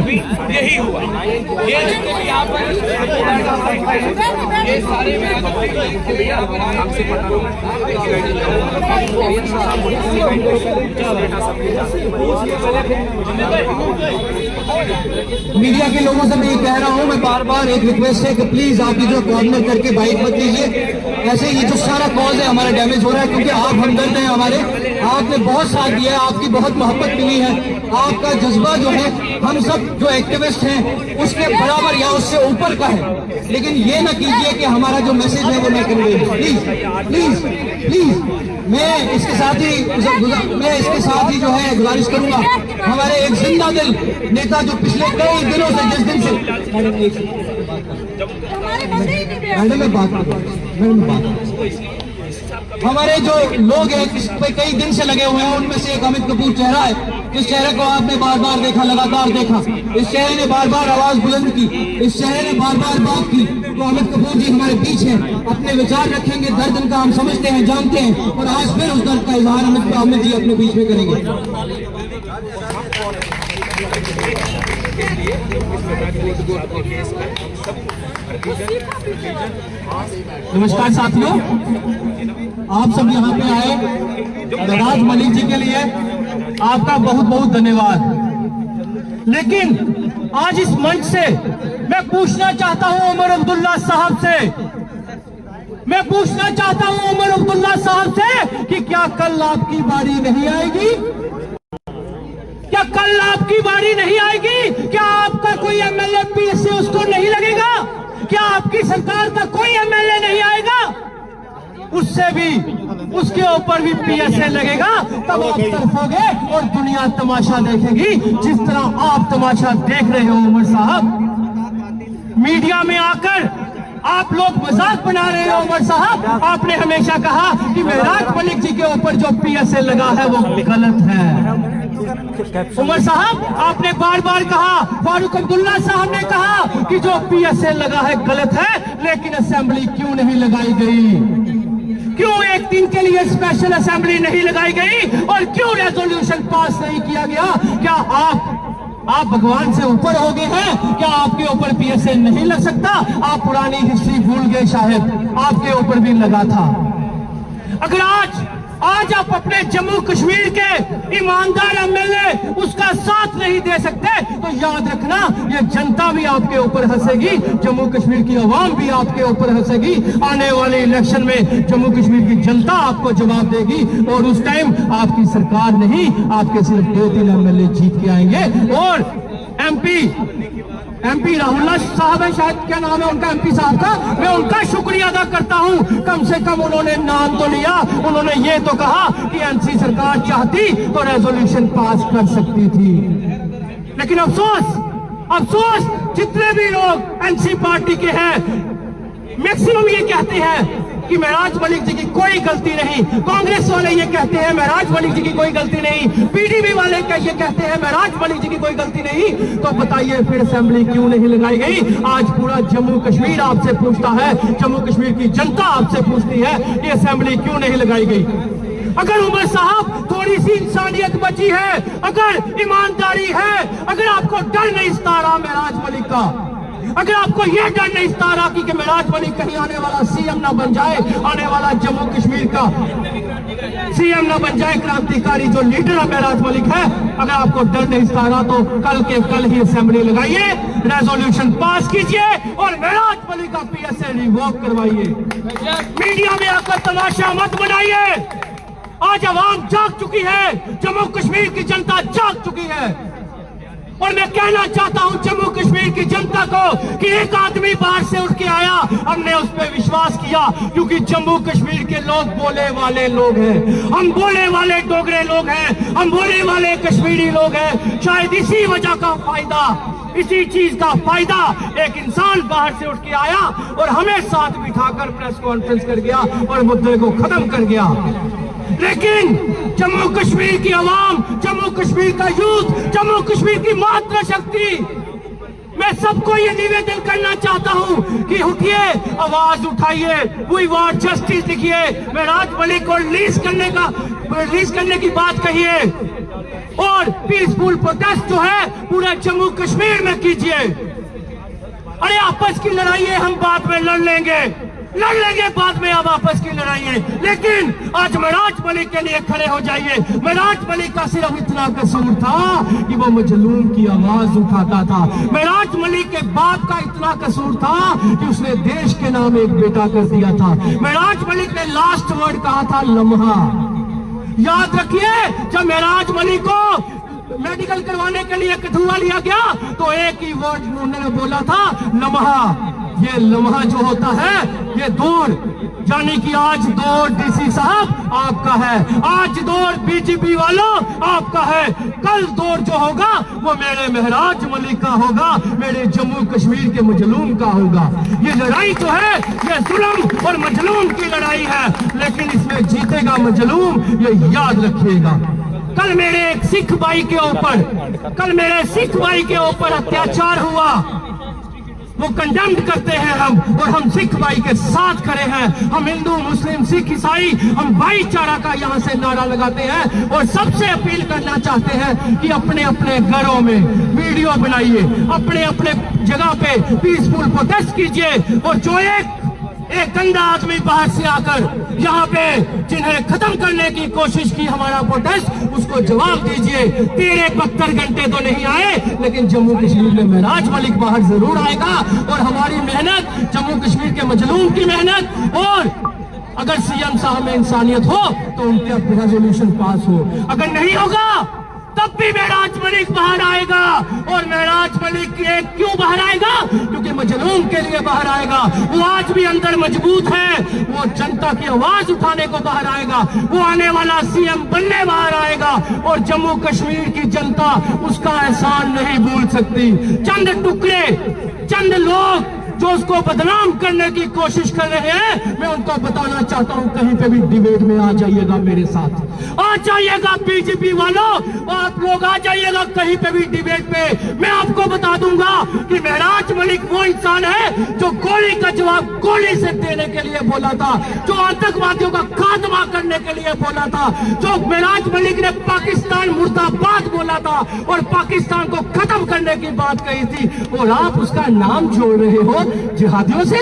भी यही हुआ। ये यहाँ पर ये सारे मीडिया के लोगों से मैं ये कह रहा हूँ, मैं बार बार एक रिक्वेस्ट है कि प्लीज आप ये जो कॉर्नर करके बाइक मत लीजिए। ऐसे ये जो सारा कॉज है हमारा डैमेज हो रहा है, क्योंकि आप हमदर्द हैं हमारे, आपने बहुत साथ दिया है, आपकी बहुत मोहब्बत मिली है, आपका जज्बा जो है हम सब जो एक्टिविस्ट हैं उसके बराबर या उससे ऊपर का है। लेकिन ये ना कीजिए कि हमारा जो मैसेज है वो मैं कन्वे, प्लीज प्लीज प्लीज। मैं इसके साथ ही जो है गुजारिश करूंगा, हमारे एक जिंदा दिल नेता जो पिछले कई दिनों से जिस दिन से हमारे जो लोग हैं इस पे कई दिन से लगे हुए हैं, उनमें से एक अमित कपूर चेहरा है, जिस चेहरे को आपने बार बार देखा, लगातार देखा। इस चेहरे ने बार बार आवाज बुलंद की, इस चेहरे ने बार बार बात की। तो अमित कपूर जी हमारे बीच हैं, अपने विचार रखेंगे, दर्द इनका हम समझते हैं, जानते हैं, और आज फिर उस दर्द का इजहार अमित जी अपने बीच में करेंगे। नमस्कार साथियों, आप सब यहाँ पे आए महराज मलिक जी के लिए आपका बहुत बहुत धन्यवाद। लेकिन आज इस मंच से मैं पूछना चाहता हूँ उमर अब्दुल्ला साहब से, मैं पूछना चाहता हूँ उमर अब्दुल्ला साहब से कि क्या कल आपकी बारी नहीं आएगी? क्या कल आपकी बारी नहीं आएगी? क्या आपका कोई एमएलए पीएसए उसको नहीं लगेगा? क्या आपकी सरकार का कोई एमएलए नहीं आएगा? उससे भी, उसके ऊपर भी पीएसए लगेगा, तब आप तरफोगे और दुनिया तमाशा देखेगी, जिस तरह आप तमाशा देख रहे हो। उमर साहब, मीडिया में आकर आप लोग मजाक बना रहे हो। उमर साहब, आपने हमेशा कहा कि महराज मलिक जी के ऊपर जो पीएसए लगा है वो गलत है। उमर साहब, आपने बार बार कहा, फारूक अब्दुल्ला साहब ने कहा कि जो पीएसए लगा है गलत है, लेकिन असेंबली क्यों नहीं लगाई गई? क्यों एक दिन के लिए स्पेशल असेंबली नहीं लगाई गई और क्यों रेजोल्यूशन पास नहीं किया गया? क्या आप भगवान से ऊपर हो गए हैं? क्या आपके ऊपर पीएसए नहीं लग सकता? आप पुरानी हिस्ट्री भूल गए, शायद आपके ऊपर भी लगा था। अगर आज आप अपने जम्मू कश्मीर के ईमानदार एमएलए उसका साथ नहीं दे सकते, तो याद रखना ये जनता भी आपके ऊपर हंसेगी, जम्मू कश्मीर की आवाम भी आपके ऊपर हंसेगी। आने वाले इलेक्शन में जम्मू कश्मीर की जनता आपको जवाब देगी, और उस टाइम आपकी सरकार नहीं, आपके सिर्फ 2-3 एमएलए जीत के आएंगे। और एमपी राहुल साहब है, शायद क्या नाम है उनका, एमपी साहब का, मैं उनका शुक्रिया अदा करता हूं। कम से कम उन्होंने नाम तो लिया, उन्होंने ये तो कहा कि एनसी सरकार चाहती तो रेजोल्यूशन पास कर सकती थी। लेकिन अफसोस जितने भी लोग एनसी पार्टी के हैं, मैक्सिमम ये कहते हैं कि महराज मलिक जी की कोई गलती नहीं। कांग्रेस वाले ये कहते हैं महराज मलिक जी की कोई गलती नहीं, पीडीपी वाले ये कहते हैं महराज मलिक जी की कोई गलती नहीं। तो बताइए फिर असेंबली क्यों नहीं लगाई गई? आज पूरा जम्मू कश्मीर आपसे पूछता है, जम्मू कश्मीर की जनता आपसे पूछती है कि असेंबली क्यों नहीं लगाई गई? अगर उमर साहब थोड़ी सी इंसानियत बची है, अगर ईमानदारी है, अगर आपको डर नहीं सता रहा महराज मलिक का, अगर आपको यह डर नहीं सता रहा कि महराज मलिक कहीं आने वाला सीएम ना बन जाए, आने वाला जम्मू कश्मीर का सीएम ना बन जाए, क्रांतिकारी जो लीडर महराज मलिक है, अगर आपको डर नहीं सता रहा तो कल के कल ही असेंबली लगाइए, रेजोल्यूशन पास कीजिए और महराज मलिक का पीएसए रिवोक करवाइए। मीडिया में आकर तमाशा मत बनाइए। आज आवाम जाग चुकी है, जम्मू कश्मीर की जनता जाग चुकी है। और मैं कहना चाहता हूं जम्मू कश्मीर की जनता को कि एक आदमी बाहर से उठ के आया, हमने उस पर विश्वास किया, क्योंकि जम्मू कश्मीर के लोग बोले वाले लोग हैं, हम बोले वाले डोगरे लोग हैं, हम बोले वाले कश्मीरी लोग हैं। शायद इसी वजह का फायदा, इसी चीज का फायदा एक इंसान बाहर से उठ के आया और हमें साथ बिठाकर प्रेस कॉन्फ्रेंस कर गया और मुद्दे को खत्म कर गया। लेकिन जम्मू कश्मीर की आवाम, जम्मू कश्मीर का यूथ, जम्मू कश्मीर की मातृशक्ति, मैं सबको ये निवेदन करना चाहता हूं कि उठिए, आवाज उठाइए, वी वांट जस्टिस लिखिए, महराज मलिक को रिलीज करने की बात कहिए। और पीसफुल प्रोटेस्ट जो है पूरे जम्मू कश्मीर में कीजिए। अरे आपस की लड़ाई है, हम बाद में लड़ लेंगे बाद में, अब आपस की लड़ाई है। लेकिन आज मेराज मलिक के लिए खड़े हो जाइए। मेराज मलिक का सिर्फ इतना कसूर था कि वो मजलूम की आवाज उठाता था। मेराज मलिक के बाप का इतना कसूर था कि उसने देश के नाम एक बेटा कर दिया था। मेराज मलिक ने लास्ट वर्ड कहा था लम्हा। याद रखिए, जब मेराज मलिक को मेडिकल करवाने के लिए कठुआ लिया गया तो एक ही वर्ड उन्होंने बोला था, लम्हा। ये लम्हा जो होता है ये दौर, यानी कि आज दौर डीसी साहब आपका है, आज दौर बीजेपी वालों आपका है, कल दौर जो होगा वो मेरे मेहराज मलिक का होगा, मेरे जम्मू कश्मीर के मजलूम का होगा। ये लड़ाई जो है ये जुल्म और मजलूम की लड़ाई है, लेकिन इसमें जीतेगा मजलूम, ये याद रखिएगा। कल मेरे एक सिख भाई के ऊपर अत्याचार हुआ, वो कंडेम्ड करते हैं हम, और हम सिख भाई के साथ खड़े हैं। हम हिंदू मुस्लिम सिख ईसाई हम भाईचारा का यहाँ से नारा लगाते हैं और सबसे अपील करना चाहते हैं कि अपने अपने घरों में वीडियो बनाइए, अपने अपने जगह पे पीसफुल प्रोटेस्ट कीजिए, और जो एक गंदा आदमी बाहर से आकर यहाँ पे जिन्हें खत्म करने की कोशिश की हमारा प्रोटेस्ट, उसको जवाब दीजिए। 72 घंटे तो नहीं आए, लेकिन जम्मू कश्मीर में मेराज मलिक बाहर जरूर आएगा, और हमारी मेहनत, जम्मू कश्मीर के मजलूम की मेहनत, और अगर सीएम साहब में इंसानियत हो तो उनके रेजोल्यूशन पास हो, अगर नहीं होगा तब भी मेराज मलिक बाहर आएगा। और मेराज मलिक क्यों बाहर आएगा? क्योंकि मजलूम के लिए बाहर आएगा। वो आज भी अंदर मजबूत है, वो जनता की आवाज उठाने को बाहर आएगा, वो आने वाला सीएम बनने बाहर आएगा, और जम्मू कश्मीर की जनता उसका एहसान नहीं भूल सकती। चंद टुकड़े, चंद लोग जो उसको बदनाम करने की कोशिश कर रहे हैं, मैं उनको बताना चाहता हूं, कहीं पे भी डिबेट में आ जाइएगा मेरे साथ, आ जाइएगा बीजेपी वालों, आप लोग आ जाइएगा कहीं पे भी डिबेट पे। मैं आपको बता दूंगा कि मेराज मलिक वो इंसान है जो गोली का जवाब गोली से देने के लिए बोला था, जो आतंकवादियों का खात्मा करने के लिए बोला था, जो मेराज मलिक ने पाकिस्तान मुर्दाबाद बोला था और पाकिस्तान को खत्म करने की बात कही थी, और आप उसका नाम जोड़ रहे हो जिहादियों से।